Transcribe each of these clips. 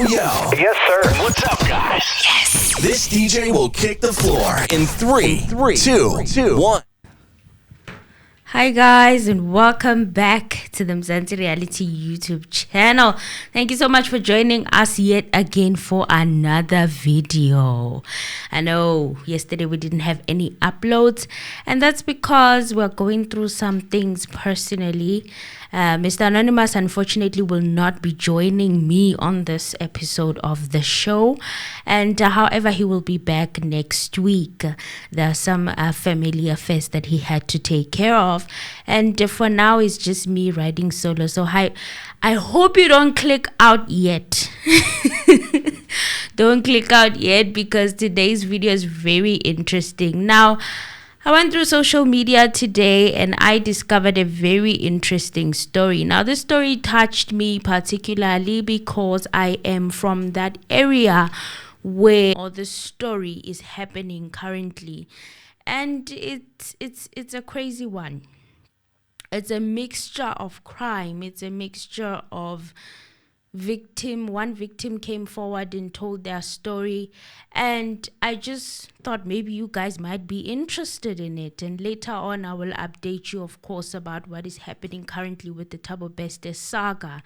yo. Yes, sir. What's up, guys? Yes. This DJ will kick the floor in three, two, 1. Hi guys, and welcome back to the Mzansi Reality YouTube channel. Thank you so much for joining us yet again for another video. I know yesterday we didn't have any uploads, and that's because we're going through some things personally. Mr. Anonymous unfortunately will not be joining me on this episode of the show, and however he will be back next week. There are some family affairs that he had to take care of, and for now it's just me riding solo. So I hope you don't click out yet. Don't click out yet, because today's video is very interesting. Now, I went through social media today and I discovered a very interesting story. Now, this story touched me particularly because I am from that area where all the story is happening currently. And it's a crazy one. It's a mixture of crime. It's a mixture of one victim came forward and told their story, and I just thought maybe you guys might be interested in it, and later on I will update you, of course, about what is happening currently with the Thabo Bester Saga.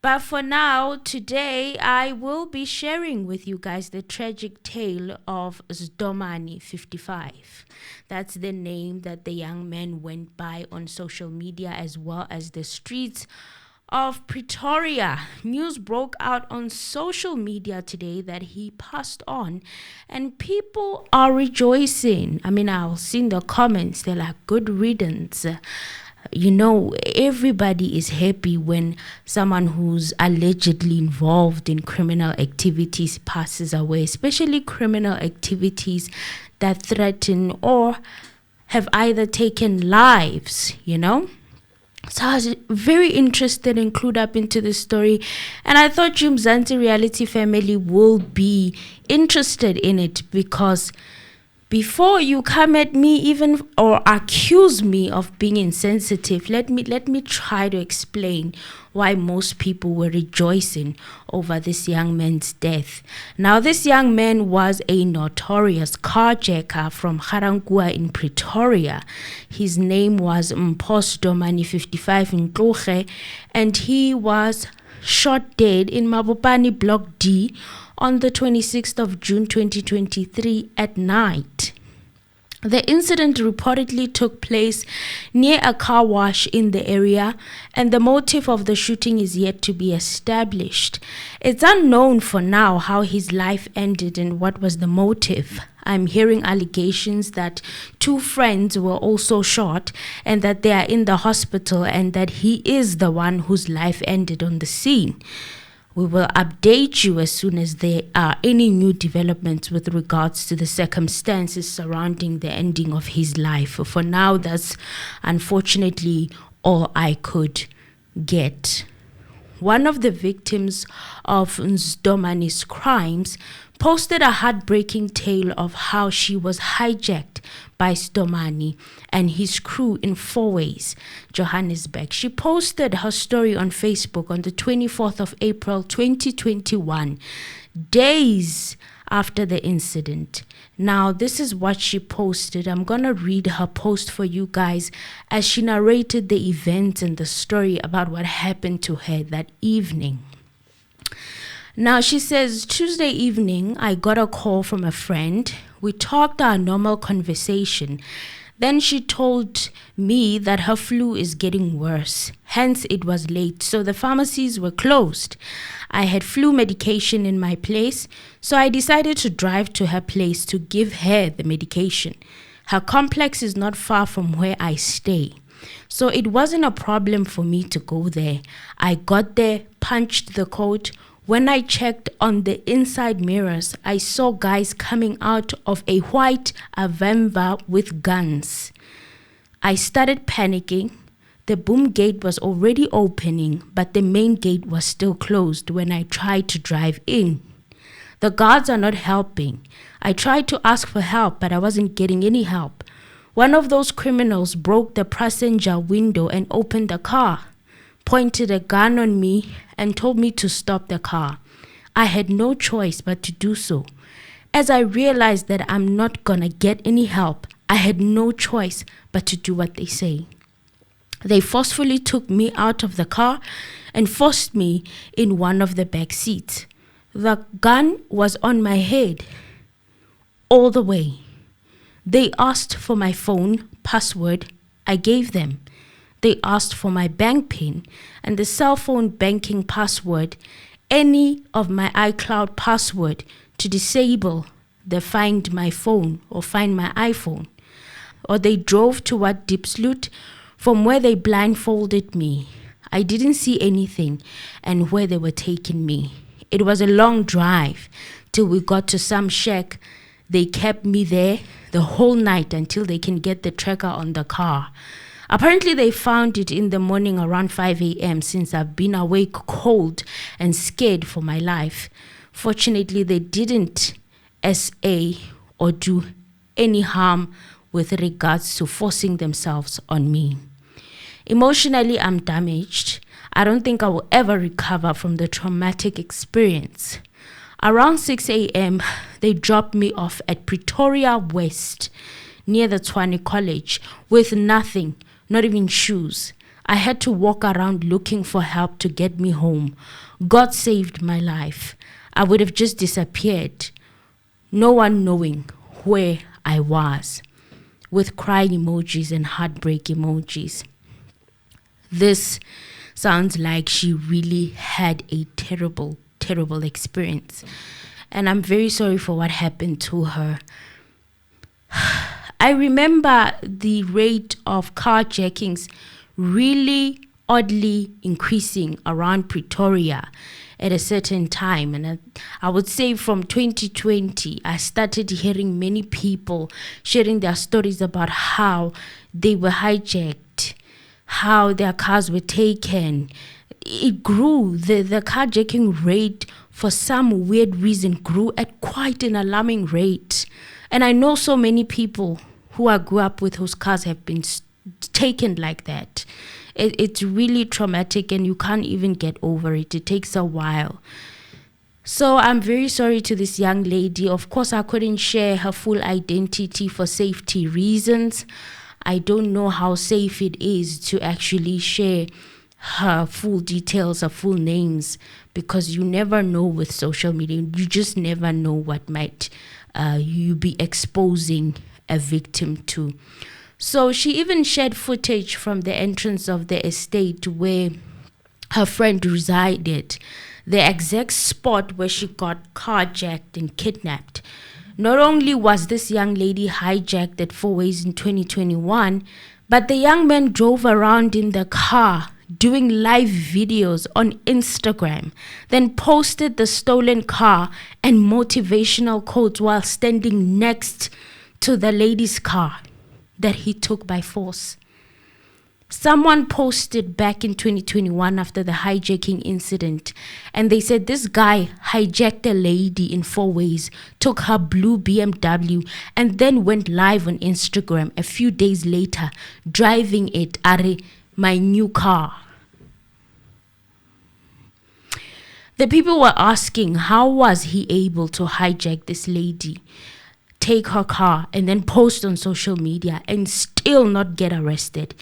But for now, today I will be sharing with you guys the tragic tale of Sdomane 55. That's the name that the young man went by on social media as well as the streets of Pretoria. News broke out on social media today that he passed on, and people are rejoicing. I mean, I've seen the comments, they're like, good riddance. You know, everybody is happy when someone who's allegedly involved in criminal activities passes away, especially criminal activities that threaten or have either taken lives, you know. So I was very interested and clued up into this story, and I thought you Mzansi Reality family will be interested in it, because before you come at me even or accuse me of being insensitive, let me try to explain why most people were rejoicing over this young man's death. Now, this young man was a notorious carjacker from Garangua in Pretoria. His name was Mpho Sdomane 55 Ntloge, and he was shot dead in Mabopane Block D on the 26th of June 2023 at night. The incident reportedly took place near a car wash in the area, and the motive of the shooting is yet to be established. It's unknown for now how his life ended and what was the motive. I'm hearing allegations that 2 friends were also shot and that they are in the hospital, and that he is the one whose life ended on the scene. We will update you as soon as there are any new developments with regards to the circumstances surrounding the ending of his life. For now, that's unfortunately all I could get. One of the victims of Sdomane's crimes posted a heartbreaking tale of how she was hijacked by Sdomane and his crew in Veiws, Johannesburg. She posted her story on Facebook on the 24th of April 2021, days after the incident. Now, this is what she posted. I'm gonna read her post for you guys as she narrated the events and the story about what happened to her that evening. Now, she says, Tuesday evening, I got a call from a friend. We talked our normal conversation. Then she told me that her flu is getting worse. Hence, it was late, so the pharmacies were closed. I had flu medication in my place, so I decided to drive to her place to give her the medication. Her complex is not far from where I stay, so it wasn't a problem for me to go there. I got there, punched the code. When I checked on the inside mirrors, I saw guys coming out of a white Avemba with guns. I started panicking. The boom gate was already opening, but the main gate was still closed when I tried to drive in. The guards are not helping. I tried to ask for help, but I wasn't getting any help. One of those criminals broke the passenger window and opened the car, pointed a gun on me, and told me to stop the car. I had no choice but to do so. As I realized that I'm not gonna get any help, I had no choice but to do what they say. They forcefully took me out of the car and forced me in one of the back seats. The gun was on my head all the way. They asked for my phone password. I gave them. They asked for my bank PIN and the cell phone banking password, any of my iCloud password to disable the find my phone or find my iPhone. Or they drove toward Diepsloot, from where they blindfolded me. I didn't see anything and where they were taking me. It was a long drive till we got to some shack. They kept me there the whole night until they can get the tracker on the car. Apparently they found it in the morning around 5 a.m. since I've been awake cold and scared for my life. Fortunately, they didn't SA or do any harm with regards to forcing themselves on me. Emotionally, I'm damaged. I don't think I will ever recover from the traumatic experience. Around 6 a.m., they dropped me off at Pretoria West, near the Tshwane College, with nothing, not even shoes. I had to walk around looking for help to get me home. God saved my life. I would have just disappeared, no one knowing where I was, with crying emojis and heartbreak emojis. This sounds like she really had a terrible, terrible experience. And I'm very sorry for what happened to her. I remember the rate of carjackings really oddly increasing around Pretoria at a certain time. And I would say from 2020, I started hearing many people sharing their stories about how they were hijacked, how their cars were taken. It grew. The carjacking rate, for some weird reason, grew at quite an alarming rate. And I know so many people who I grew up with whose cars have been taken like that. It's really traumatic and you can't even get over it. It takes a while. So I'm very sorry to this young lady. Of course, I couldn't share her full identity for safety reasons. I don't know how safe it is to actually share her full details, her full names, because you never know with social media. You just never know what might you be exposing a victim to. So she even shared footage from the entrance of the estate where her friend resided, the exact spot where she got carjacked and kidnapped. Not only was this young lady hijacked at Veiws in 2021, but the young man drove around in the car doing live videos on Instagram, then posted the stolen car and motivational quotes while standing next to the lady's car that he took by force. Someone posted back in 2021 after the hijacking incident, and they said this guy hijacked a lady in Veiws, took her blue BMW, and then went live on Instagram a few days later, driving it, my new car. The people were asking, how was he able to hijack this lady, take her car, and then post on social media and still not get arrested?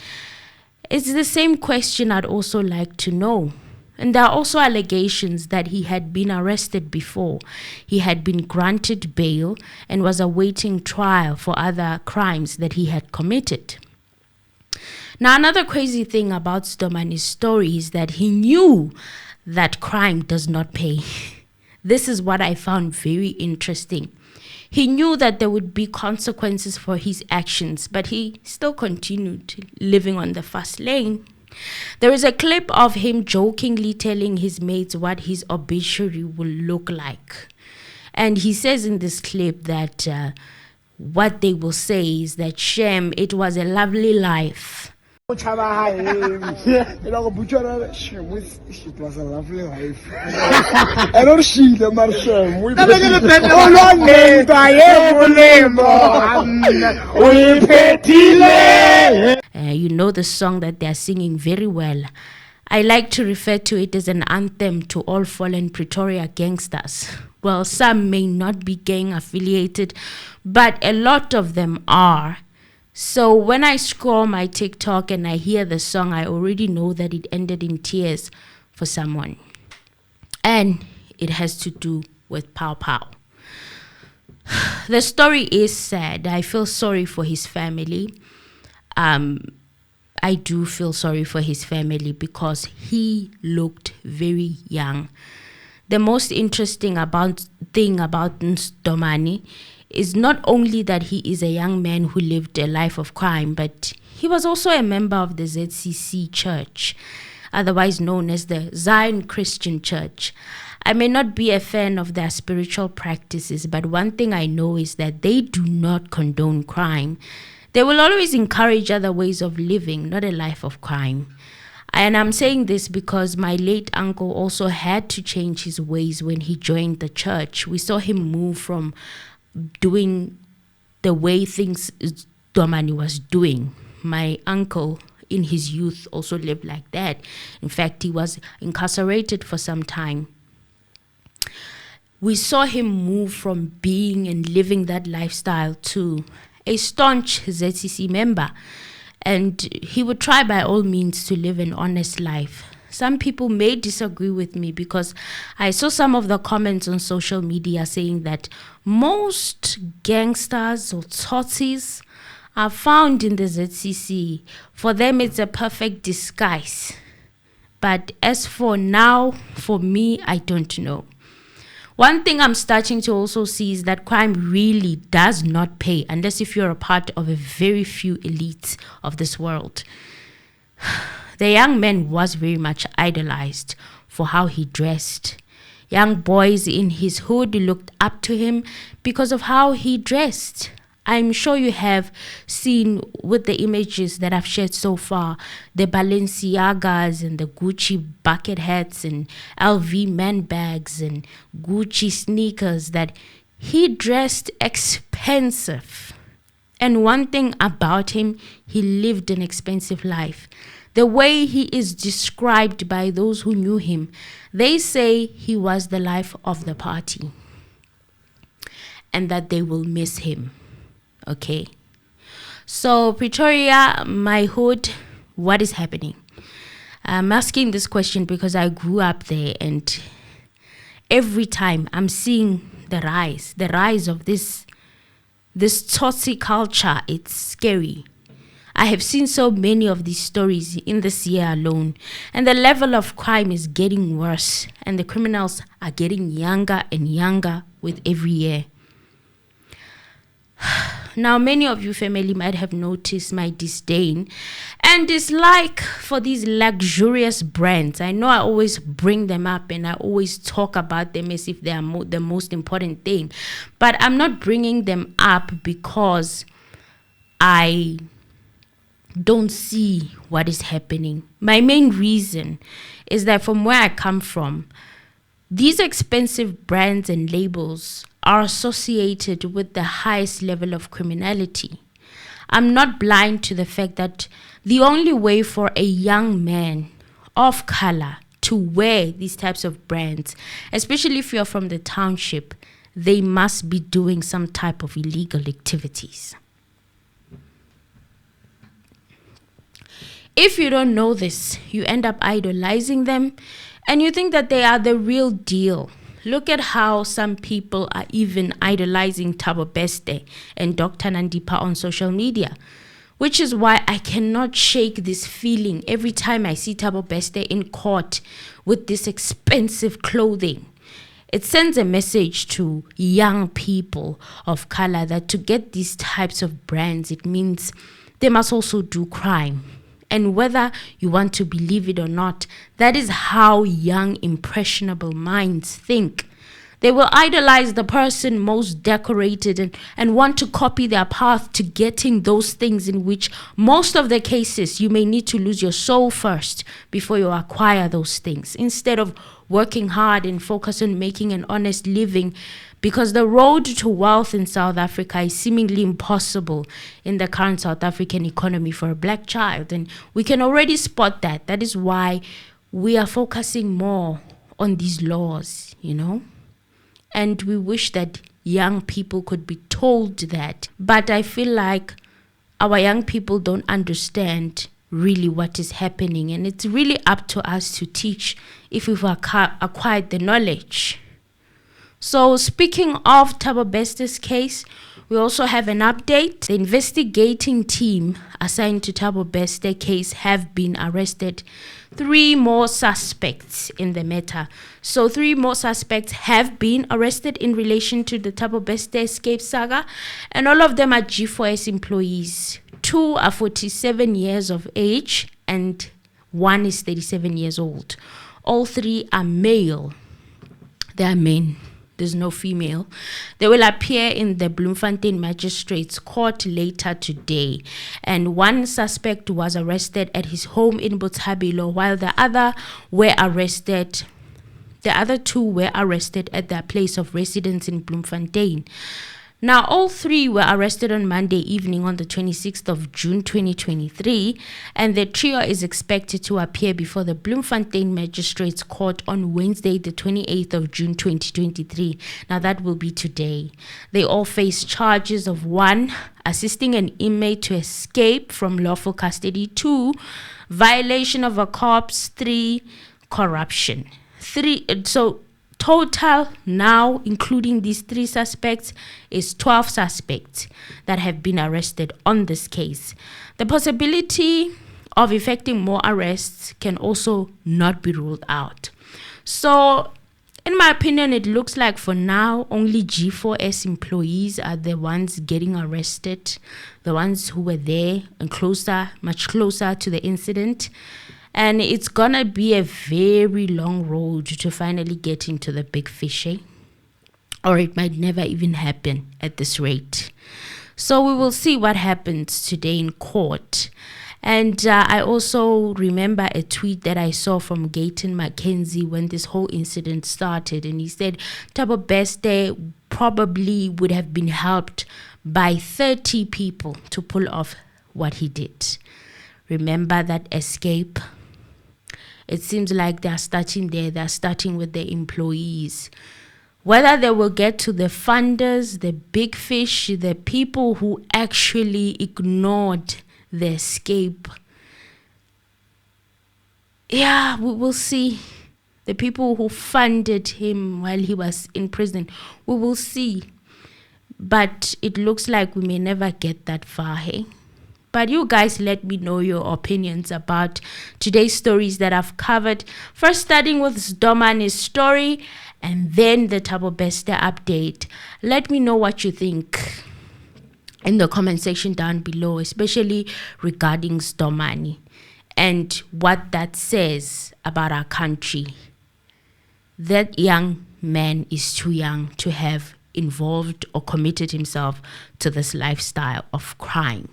It's the same question I'd also like to know. And there are also allegations that he had been arrested before. He had been granted bail and was awaiting trial for other crimes that he had committed. Now, another crazy thing about Sdomane's story is that he knew that crime does not pay. This is what I found very interesting. He knew that there would be consequences for his actions, but he still continued living on the fast lane. There is a clip of him jokingly telling his mates what his obituary will look like. And he says in this clip that what they will say is that, Shem, it was a lovely life. It was a lovely life. I don't see the Marsham. You know the song that they're singing very well. I like to refer to it as an anthem to all fallen Pretoria gangsters. Well, some may not be gang affiliated, but a lot of them are. So when I scroll my TikTok and I hear the song, I already know that it ended in tears for someone. And it has to do with Pow Pow. The story is sad. I feel sorry for his family. I do feel sorry for his family because he looked very young. The most interesting thing about Sdomane is not only that he is a young man who lived a life of crime, but he was also a member of the ZCC Church, otherwise known as the Zion Christian Church. I may not be a fan of their spiritual practices, but one thing I know is that they do not condone crime. They will always encourage other ways of living, not a life of crime. And I'm saying this because my late uncle also had to change his ways when he joined the church. We saw him move from doing the way things Sdomane was doing. My uncle in his youth also lived like that. In fact, he was incarcerated for some time. We saw him move from being and living that lifestyle to a staunch ZCC member, and he would try by all means to live an honest life. Some people may disagree with me because I saw some of the comments on social media saying that most gangsters or tsotsies are found in the ZCC. For them, it's a perfect disguise. But as for now, for me, I don't know. One thing I'm starting to also see is that crime really does not pay unless if you're a part of a very few elites of this world. The young man was very much idolized for how he dressed. Young boys in his hood looked up to him because of how he dressed. I'm sure you have seen with the images that I've shared so far, the Balenciagas and the Gucci bucket hats and LV man bags and Gucci sneakers, that he dressed expensive. And one thing about him, he lived an expensive life. The way he is described by those who knew him, they say he was the life of the party and that they will miss him. Okay, so Pretoria, my hood, what is happening? I'm asking this question because I grew up there, and every time I'm seeing the rise of this tsotsi culture. It's scary. I have seen so many of these stories in this year alone, and the level of crime is getting worse, and the criminals are getting younger and younger with every year. Now, many of you family might have noticed my disdain and dislike for these luxurious brands. I know I always bring them up and I always talk about them as if they are the most important thing. But I'm not bringing them up because I don't see what is happening. My main reason is that from where I come from, these expensive brands and labels are associated with the highest level of criminality. I'm not blind to the fact that the only way for a young man of color to wear these types of brands, especially if you're from the township, they must be doing some type of illegal activities. If you don't know this, you end up idolizing them and you think that they are the real deal. Look at how some people are even idolizing Thabo Bester and Dr. Nandipa on social media, which is why I cannot shake this feeling every time I see Thabo Bester in court with this expensive clothing. It sends a message to young people of color that to get these types of brands, it means they must also do crime. And whether you want to believe it or not, that is how young, impressionable minds think. They will idolize the person most decorated and want to copy their path to getting those things, in which most of the cases you may need to lose your soul first before you acquire those things, instead of working hard and focus on making an honest living, because the road to wealth in South Africa is seemingly impossible in the current South African economy for a black child. And we can already spot that. That is why we are focusing more on these laws, and we wish that young people could be told that. But I feel like our young people don't understand really what is happening, and it's really up to us to teach if we've acquired the knowledge. So speaking of Thabo Bester's case, we also have an update. The investigating team assigned to Thabo Bester case have been arrested 3 more suspects in the matter. So 3 more suspects have been arrested in relation to the Thabo Bester escape saga, and all of them are G4S employees. 2 are 47 years of age and 1 is 37 years old. All 3 are male. They are men. There's no female. They will appear in the Bloemfontein Magistrates Court later today. And 1 suspect was arrested at his home in Botshabelo, while the other two were arrested at their place of residence in Bloemfontein. Now, all 3 were arrested on Monday evening on the 26th of June 2023, and the trio is expected to appear before the Bloemfontein Magistrates Court on Wednesday, the 28th of June 2023. Now, that will be today. They all face charges of 1, assisting an inmate to escape from lawful custody, 2, violation of a corpse, 3, corruption. Total now, including these 3 suspects, is 12 suspects that have been arrested on this case. The possibility of effecting more arrests can also not be ruled out. So, in my opinion, it looks like for now, only G4S employees are the ones getting arrested, the ones who were there and much closer to the incident. And it's gonna be a very long road to finally get into the big fish, or it might never even happen at this rate. So we will see what happens today in court. And I also remember a tweet that I saw from Gayton Mackenzie when this whole incident started, and he said Thabo Bester probably would have been helped by 30 people to pull off what he did. Remember that escape? It seems like they're starting there. They're starting with the employees. Whether they will get to the funders, the big fish, the people who actually ignored the escape. Yeah, we will see. The people who funded him while he was in prison. We will see. But it looks like we may never get that far, hey? But you guys let me know your opinions about today's stories that I've covered. First, starting with Sdomane's story and then the Thabo Bester update. Let me know what you think in the comment section down below, especially regarding Sdomane and what that says about our country. That young man is too young to have involved or committed himself to this lifestyle of crime.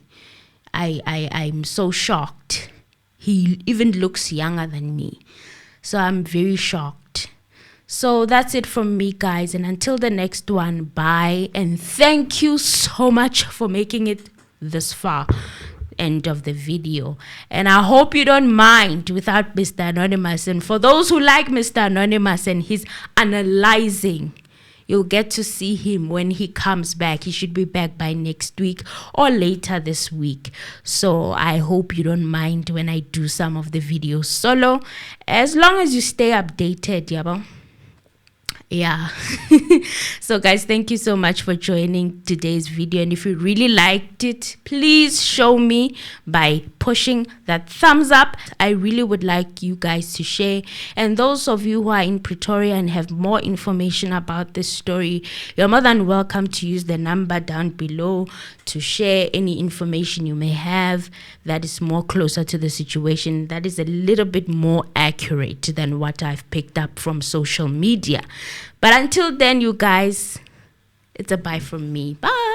I'm so shocked. He even looks younger than me. So I'm very shocked. So that's it from me, guys. And until the next one, bye. And thank you so much for making it this far. End of the video. And I hope you don't mind without Mr. Anonymous. And for those who like Mr. Anonymous and his analyzing, you'll get to see him when he comes back. He should be back by next week or later this week. So I hope you don't mind when I do some of the videos solo. As long as you stay updated, yabo. Yeah. So guys, thank you so much for joining today's video, and if you really liked it, please show me by pushing that thumbs up. I really would like you guys to share, and those of you who are in Pretoria and have more information about this story, you're more than welcome to use the number down below to share any information you may have that is more closer to the situation, that is a little bit more accurate than what I've picked up from social media. But until then, you guys, it's a bye from me. Bye.